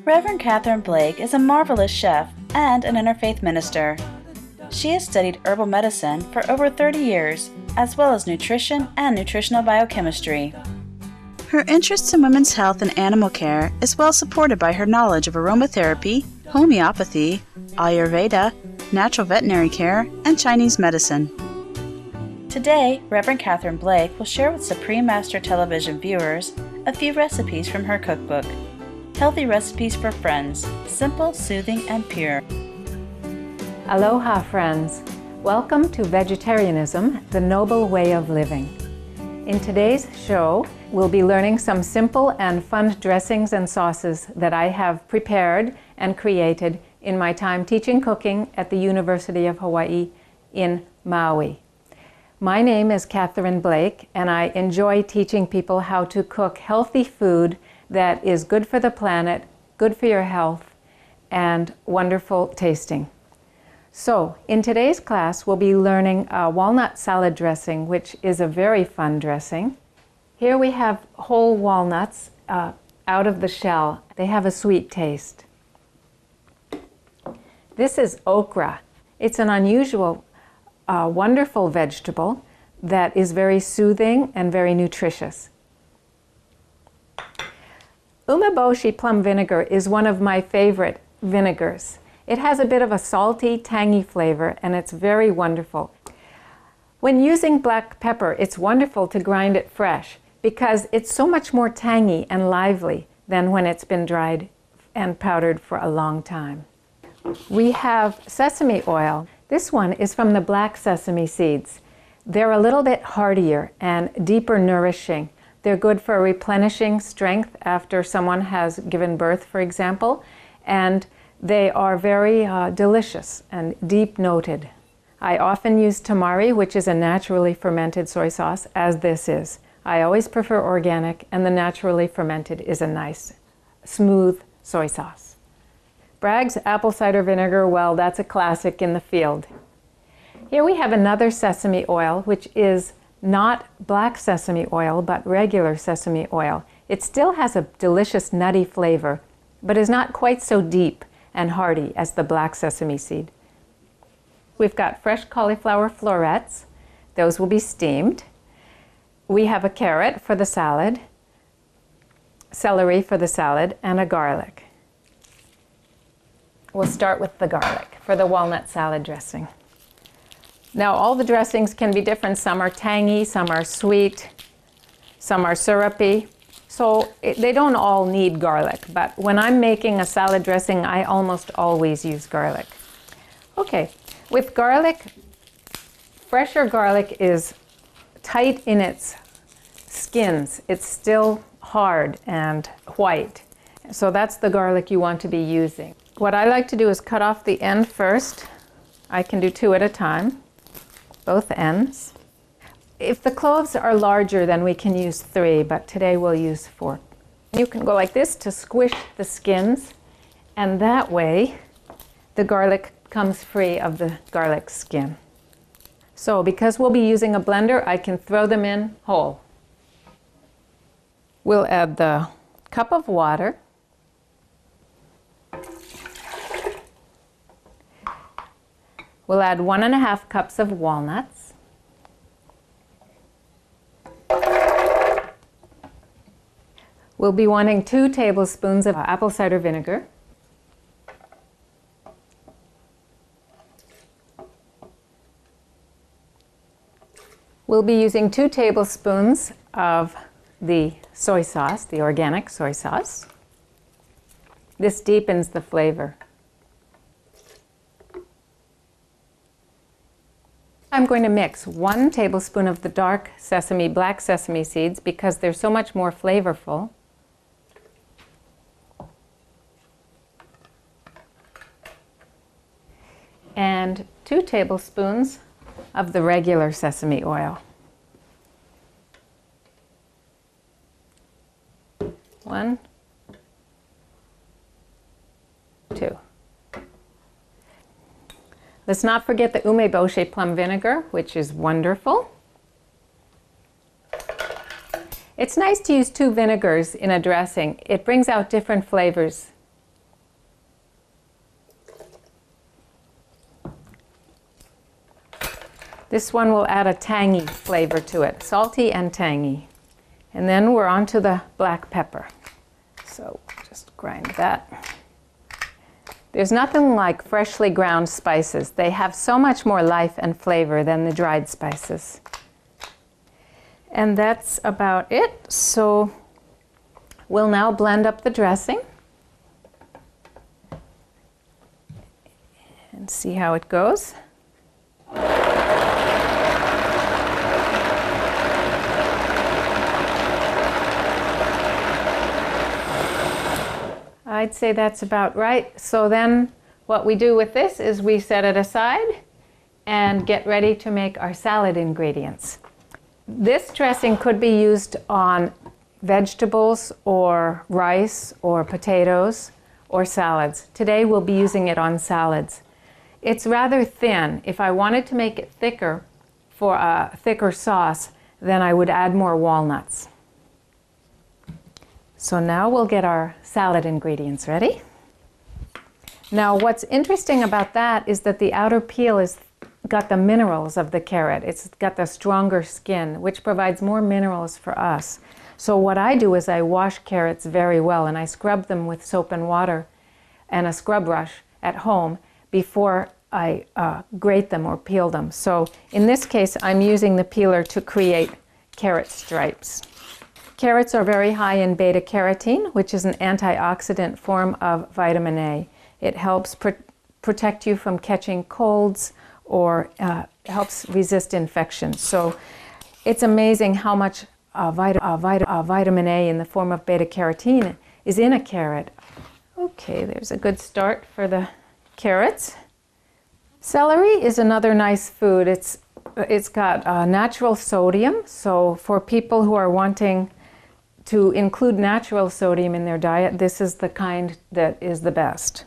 Reverend Catherine Blake is a marvelous chef and an interfaith minister. She has studied herbal medicine for over 30 years, as well as nutrition and nutritional biochemistry. Her interest in women's health and animal care is well supported by her knowledge of aromatherapy, homeopathy, Ayurveda, natural veterinary care, and Chinese medicine. Today, Reverend Catherine Blake will share with Supreme Master Television viewers a few recipes from her cookbook. Healthy recipes for friends, simple, soothing, and pure. Aloha, friends. Welcome to Vegetarianism, the Noble Way of Living. In today's show, we'll be learning some simple and fun dressings and sauces that I have prepared and created in my time teaching cooking at the University of Hawaii in Maui. My name is Catherine Blake, and I enjoy teaching people how to cook healthy food that is good for the planet, good for your health, and wonderful tasting. So, in today's class, we'll be learning a walnut salad dressing, which is a very fun dressing. Here we have whole walnuts out of the shell. They have a sweet taste. This is okra. It's an unusual, wonderful vegetable that is very soothing and very nutritious. Umeboshi plum vinegar is one of my favorite vinegars. It has a bit of a salty, tangy flavor, and it's very wonderful. When using black pepper, it's wonderful to grind it fresh because it's so much more tangy and lively than when it's been dried and powdered for a long time. We have sesame oil. This one is from the black sesame seeds. They're a little bit heartier and deeper nourishing. They're good for replenishing strength after someone has given birth, for example, and they are very delicious and deep-noted. I often use tamari, which is a naturally fermented soy sauce, as this is. I always prefer organic, and the naturally fermented is a nice, smooth soy sauce. Bragg's apple cider vinegar, well, that's a classic in the field. Here we have another sesame oil, which is not black sesame oil, but regular sesame oil. It still has a delicious nutty flavor, but is not quite so deep and hearty as the black sesame seed. We've got fresh cauliflower florets. Those will be steamed. We have a carrot for the salad, celery for the salad, and a garlic. We'll start with the garlic for the walnut salad dressing. Now, all the dressings can be different. Some are tangy, some are sweet, some are syrupy. So they don't all need garlic, but when I'm making a salad dressing, I almost always use garlic. Okay, with garlic, fresher garlic is tight in its skins. It's still hard and white. So that's the garlic you want to be using. What I like to do is cut off the end first. I can do 2 at a time. Both ends. If the cloves are larger, then we can use 3, but today we'll use 4. You can go like this to squish the skins, and that way the garlic comes free of the garlic skin. So because we'll be using a blender, I can throw them in whole. We'll add the cup of water. We'll add 1.5 cups of walnuts. We'll be wanting 2 tablespoons of apple cider vinegar. We'll be using 2 tablespoons of the soy sauce, the organic soy sauce. This deepens the flavor. I'm going to mix 1 tablespoon of the dark sesame, black sesame seeds, because they're so much more flavorful. And 2 tablespoons of the regular sesame oil. 1, 2. Let's not forget the umeboshi plum vinegar, which is wonderful. It's nice to use 2 vinegars in a dressing. It brings out different flavors This one will add a tangy flavor to it, salty and tangy. And then we're on to the black pepper. So just grind that. There's nothing like freshly ground spices. They have so much more life and flavor than the dried spices. And that's about it. So we'll now blend up the dressing and see how it goes. I'd say that's about right. So then what we do with this is we set it aside and get ready to make our salad ingredients. This dressing could be used on vegetables or rice or potatoes or salads. Today we'll be using it on salads. It's rather thin. If I wanted to make it thicker for a thicker sauce, then I would add more walnuts. So now we'll get our salad ingredients ready. Now what's interesting about that is that the outer peel is got the minerals of the carrot. It's got the stronger skin, which provides more minerals for us. So what I do is I wash carrots very well and I scrub them with soap and water and a scrub brush at home before I grate them or peel them. So in this case, I'm using the peeler to create carrot stripes. Carrots are very high in beta-carotene, which is an antioxidant form of vitamin A. It helps protect you from catching colds or helps resist infections. So it's amazing how much vitamin A in the form of beta-carotene is in a carrot. Okay, there's a good start for the carrots. Celery is another nice food. It's got natural sodium, so for people who are wanting to include natural sodium in their diet, this is the kind that is the best.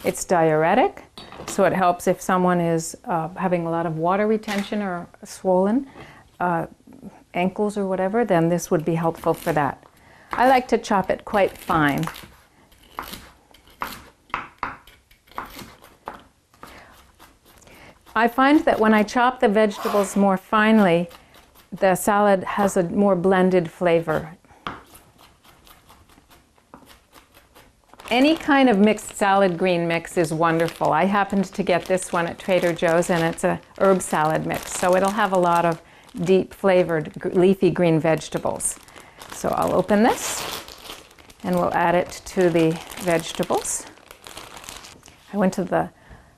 It's diuretic, so it helps if someone is having a lot of water retention or swollen ankles or whatever, then this would be helpful for that. I like to chop it quite fine. I find that when I chop the vegetables more finely, the salad has a more blended flavor. Any kind of mixed salad green mix is wonderful. I happened to get this one at Trader Joe's and it's a herb salad mix, so it'll have a lot of deep flavored leafy green vegetables. So I'll open this and we'll add it to the vegetables. I went to the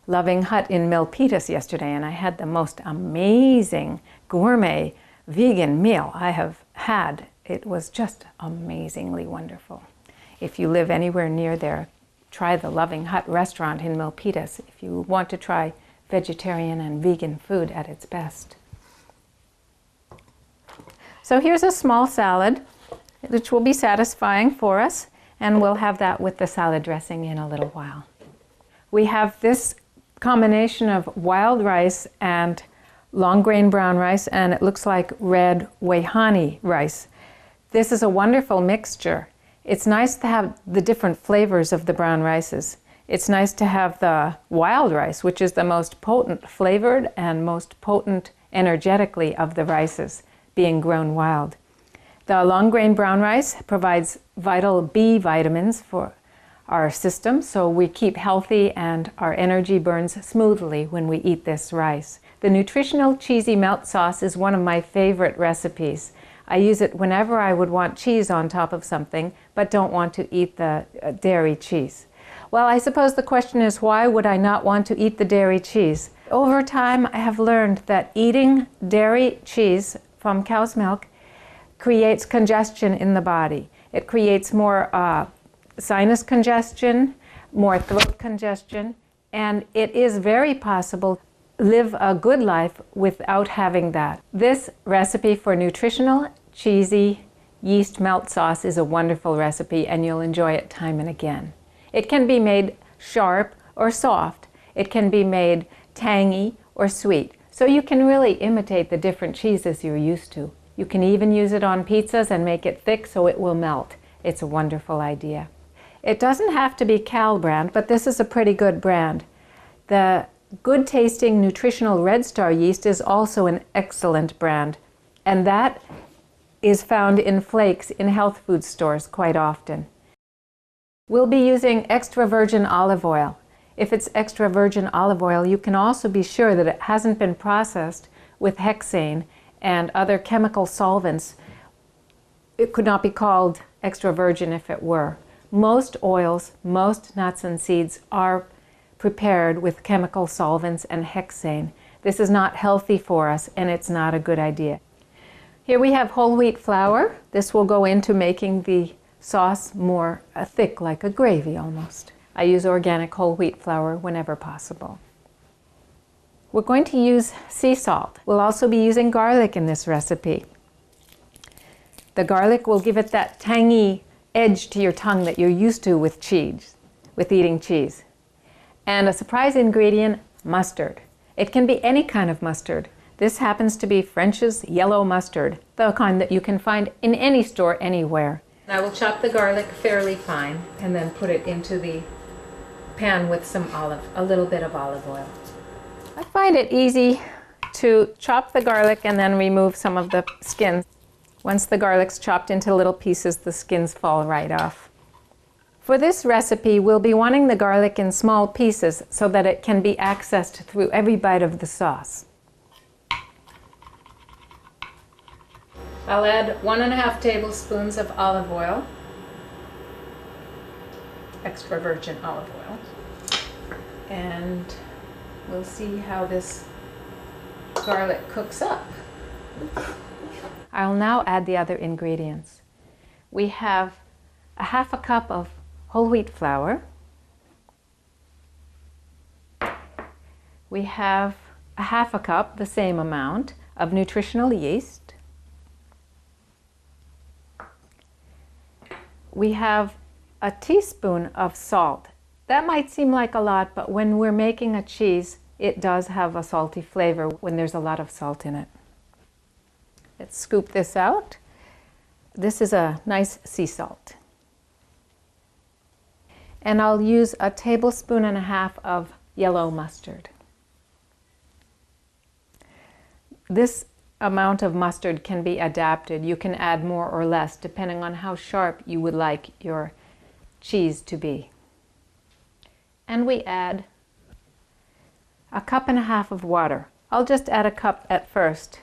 Loving Hut in Milpitas yesterday and I had the most amazing gourmet vegan meal I have had. It was just amazingly wonderful. If you live anywhere near there, try the Loving Hut restaurant in Milpitas if you want to try vegetarian and vegan food at its best. So here's a small salad, which will be satisfying for us, and we'll have that with the salad dressing in a little while. We have this combination of wild rice and long grain brown rice, and it looks like red Waihani rice. This is a wonderful mixture. It's nice to have the different flavors of the brown rices. It's nice to have the wild rice, which is the most potent flavored and most potent energetically of the rices, being grown wild. The long grain brown rice provides vital B vitamins for our system, so we keep healthy and our energy burns smoothly when we eat this rice. The Nutritional cheesy melt sauce is one of my favorite recipes. I use it whenever I would want cheese on top of something, but don't want to eat the dairy cheese. Well, I suppose the question is, why would I not want to eat the dairy cheese? Over time, I have learned that eating dairy cheese from cow's milk creates congestion in the body. It creates more sinus congestion, more throat congestion, and it is very possible to live a good life without having that. This recipe for Nutritional cheesy yeast melt sauce is a wonderful recipe, and you'll enjoy it time and again. It can be made sharp or soft. It can be made tangy or sweet. So you can really imitate the different cheeses you're used to. You can even use it on pizzas and make it thick so it will melt. It's a wonderful idea. It doesn't have to be Cal brand, but this is a pretty good brand. The good tasting Nutritional Red Star yeast is also an excellent brand, and that is found in flakes in health food stores quite often. We'll be using extra virgin olive oil. If it's extra virgin olive oil, you can also be sure that it hasn't been processed with hexane and other chemical solvents. It could not be called extra virgin if it were. Most oils, most nuts and seeds are prepared with chemical solvents and hexane. This is not healthy for us, and it's not a good idea. Here we have whole wheat flour. This will go into making the sauce more thick, like a gravy almost. I use organic whole wheat flour whenever possible. We're going to use sea salt. We'll also be using garlic in this recipe. The garlic will give it that tangy edge to your tongue that you're used to with cheese, with eating cheese. And a surprise ingredient, mustard. It can be any kind of mustard. This happens to be French's yellow mustard, the kind that you can find in any store anywhere. I will chop the garlic fairly fine and then put it into the pan with a little bit of olive oil. I find it easy to chop the garlic and then remove some of the skins. Once the garlic's chopped into little pieces, the skins fall right off. For this recipe, we'll be wanting the garlic in small pieces so that it can be accessed through every bite of the sauce. I'll add 1.5 tablespoons of olive oil, extra virgin olive oil, and we'll see how this garlic cooks up. I'll now add the other ingredients. We have 1/2 cup of whole wheat flour. We have 1/2 cup, the same amount, of nutritional yeast. We have a teaspoon of salt. That might seem like a lot, but when we're making a cheese, it does have a salty flavor when there's a lot of salt in it. Let's scoop this out. This is a nice sea salt. And I'll use 1.5 tablespoons of yellow mustard. This amount of mustard can be adapted. You can add more or less depending on how sharp you would like your cheese to be. And we add 1.5 cups of water. I'll just add 1 cup at first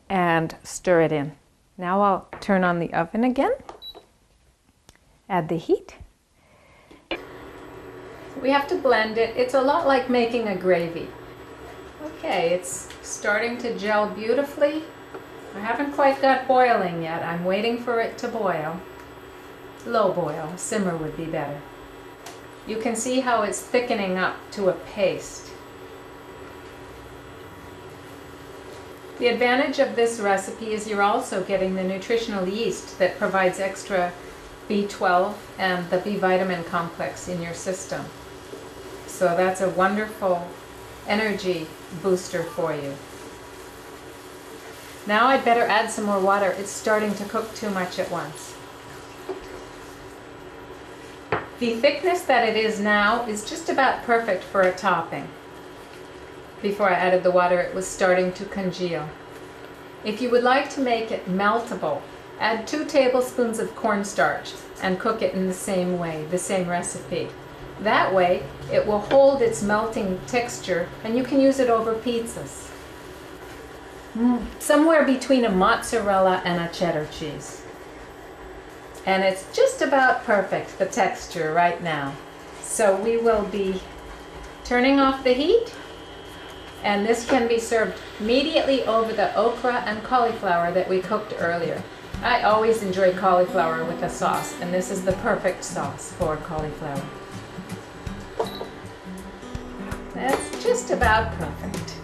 and stir it in. Now I'll turn on the oven again, add the heat. We have to blend it. It's a lot like making a gravy. Okay, it's starting to gel beautifully. I haven't quite got boiling yet. I'm waiting for it to boil. Low boil, simmer would be better. You can see how it's thickening up to a paste. The advantage of this recipe is you're also getting the nutritional yeast that provides extra B12 and the B vitamin complex in your system. So that's a wonderful energy booster for you. Now I'd better add some more water. It's starting to cook too much at once. The thickness that it is now is just about perfect for a topping. Before I added the water, it was starting to congeal. If you would like to make it meltable, add 2 tablespoons of cornstarch and cook it in the same way, the same recipe. That way, it will hold its melting texture and you can use it over pizzas. Somewhere between a mozzarella and a cheddar cheese. And it's just about perfect, the texture right now. So we will be turning off the heat, and this can be served immediately over the okra and cauliflower that we cooked earlier. I always enjoy cauliflower with a sauce, and this is the perfect sauce for cauliflower. That's just about perfect.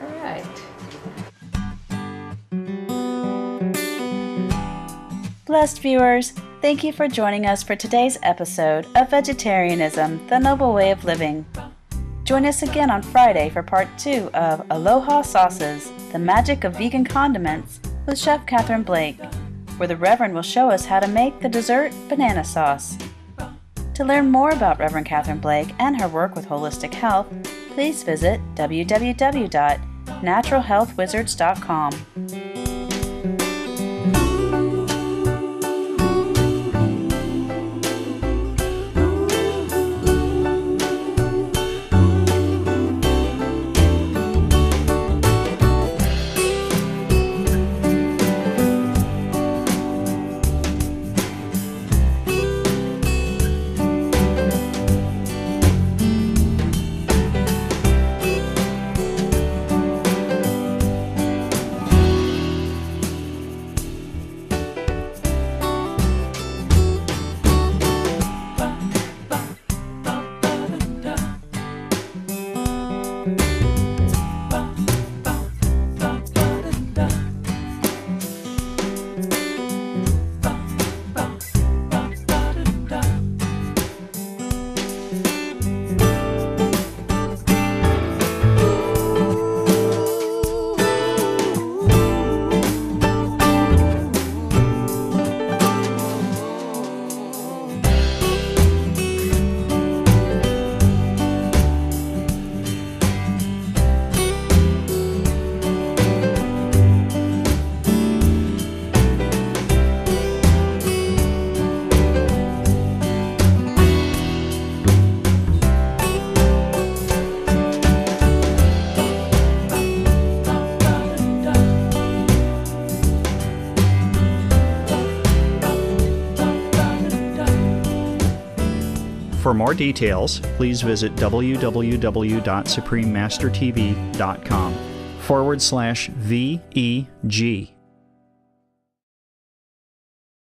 All right. Blessed viewers, thank you for joining us for today's episode of Vegetarianism, the Noble Way of Living. Join us again on Friday for part 2 of Aloha Sauces, the Magic of Vegan Condiments with Chef Catherine Blake, where the Reverend will show us how to make the dessert banana sauce. To learn more about Reverend Catherine Blake and her work with holistic health, please visit www.naturalhealthwizards.com. For more details, please visit www.suprememastertv.com/VEG.